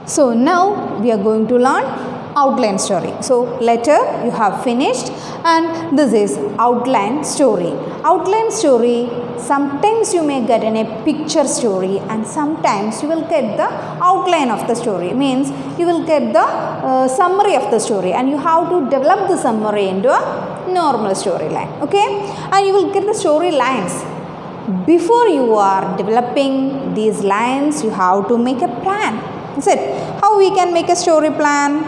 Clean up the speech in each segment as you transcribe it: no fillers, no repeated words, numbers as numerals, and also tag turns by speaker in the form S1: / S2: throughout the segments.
S1: So now we are going to learn outline story. So letter you have finished, and this is outline story. Outline story, sometimes you may get in a picture story and sometimes you will get the outline of the story. Means you will get the summary of the story and you have to develop the summary into a normal storyline. Okay, and you will get the story lines. Before you are developing these lines, you have to make a plan. Is it? How we can make a story plan?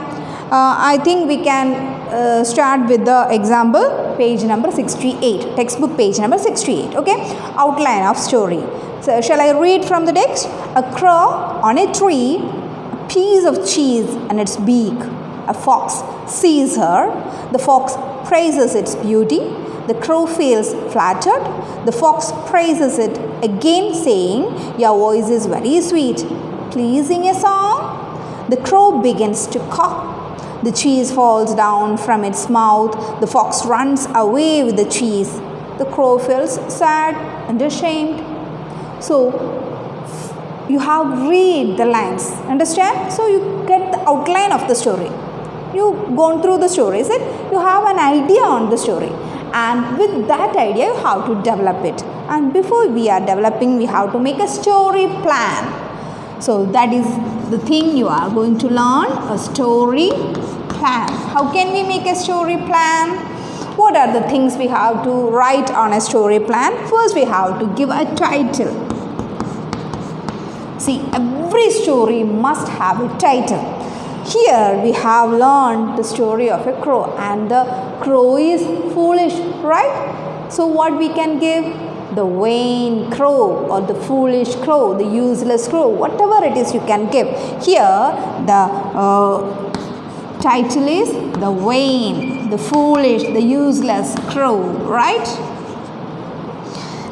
S1: I think we can start with the example, page number 68, textbook page number 68. Okay, outline of story. So shall I read from the text? A crow on a tree, a piece of cheese in its beak. A fox sees her. The fox praises its beauty. The crow feels flattered. The fox praises it again, saying, "Your voice is very sweet. Please sing a song." The crow begins to cough. The cheese falls down from its mouth. The fox runs away with the cheese. The crow feels sad and ashamed. So, you have read the lines. Understand? So, you get the outline of the story. You've gone through the story. Is it? You have an idea on the story. And with that idea, you have to develop it. And before we are developing, we have to make a story plan. So that is the thing you are going to learn, a story plan. How can we make a story plan? What are the things we have to write on a story plan? First, we have to give a title. See, every story must have a title. Here we have learned the story of a crow, and the crow is foolish, right? So what we can give? The vain crow or the foolish crow, the useless crow, whatever it is you can give. Here the title is the vain, the foolish, the useless crow, right?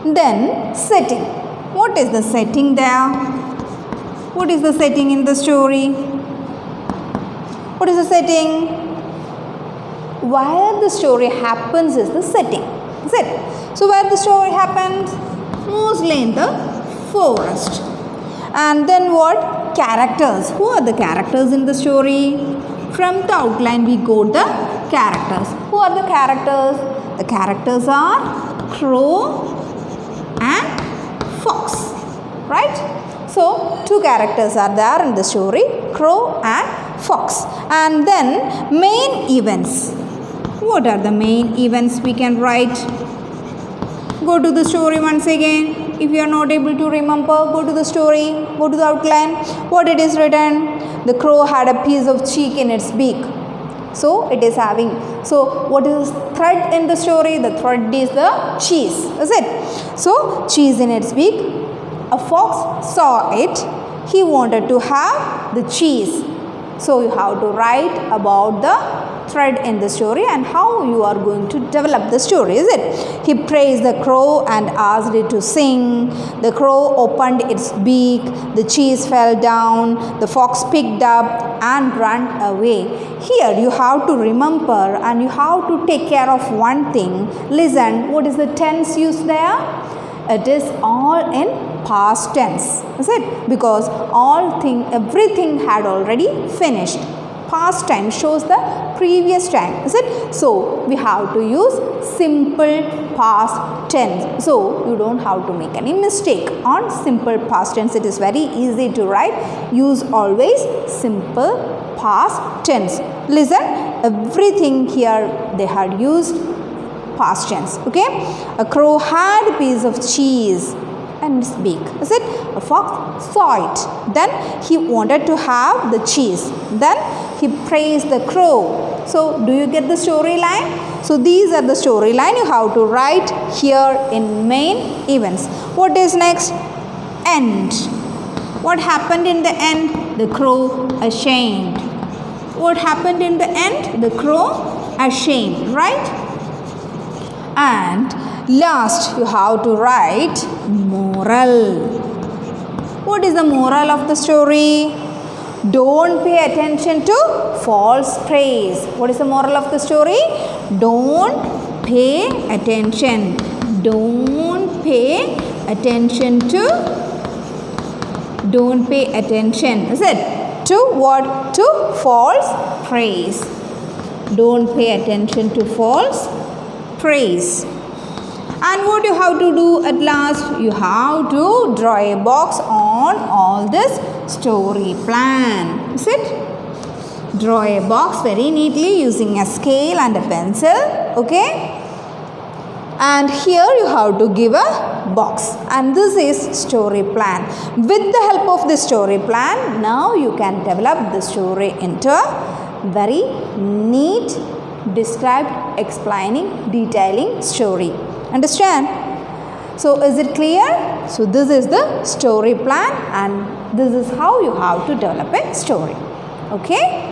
S1: Then setting. What is the setting there? What is the setting in the story? What is the setting? Where the story happens is the setting. Is it? So where the story happens? Mostly in the forest. And then what? Characters. Who are the characters in the story? From the outline we got the characters. Who are the characters? The characters are crow and fox. Right? So two characters are there in the story, crow and fox. And then main events. What are the main events we can write? Go to the story once again. If you are not able to remember, go to the story, go to the outline. What it is written? The crow had a piece of cheek in its beak. So it is having. So what is thread in the story? The thread is the cheese. Is it? So cheese in its beak. A fox saw it. He wanted to have the cheese. So you have to write about the thread in the story and how you are going to develop the story, is it? He praised the crow and asked it to sing. The crow opened its beak. The cheese fell down. The fox picked up and ran away. Here you have to remember and you have to take care of one thing. Listen, what is the tense used there? It is all in past tense, is it? Because everything had already finished. Past time shows the previous time, is it? So we have to use simple past tense. So you don't have to make any mistake on simple past tense. It is very easy to write. Use always simple past tense. Listen, everything here they had used past tense. Okay, a crow had a piece of cheese and its beak. Is it? A fox saw it. Then he wanted to have the cheese. Then he praised the crow. So do you get the storyline? So these are the storyline you have to write here in main events. What is next? End. What happened in the end? The crow ashamed. What happened in the end? The crow ashamed, right? And last you have to write moral. What is the moral of the story? Don't pay attention to false praise. What is the moral of the story? Don't pay attention. Don't pay attention to. Don't pay attention. Is it? to what? To false praise. Don't pay attention to false praise. And what you have to do at last? You have to draw a box on all this story plan. Is it? Draw a box very neatly using a scale and a pencil. Okay? And here you have to give a box. And this is story plan. With the help of the story plan, now you can develop the story into a very neat, described, explaining, detailing story. Understand? So is it clear? So this is the story plan and this is how you have to develop a story. Okay?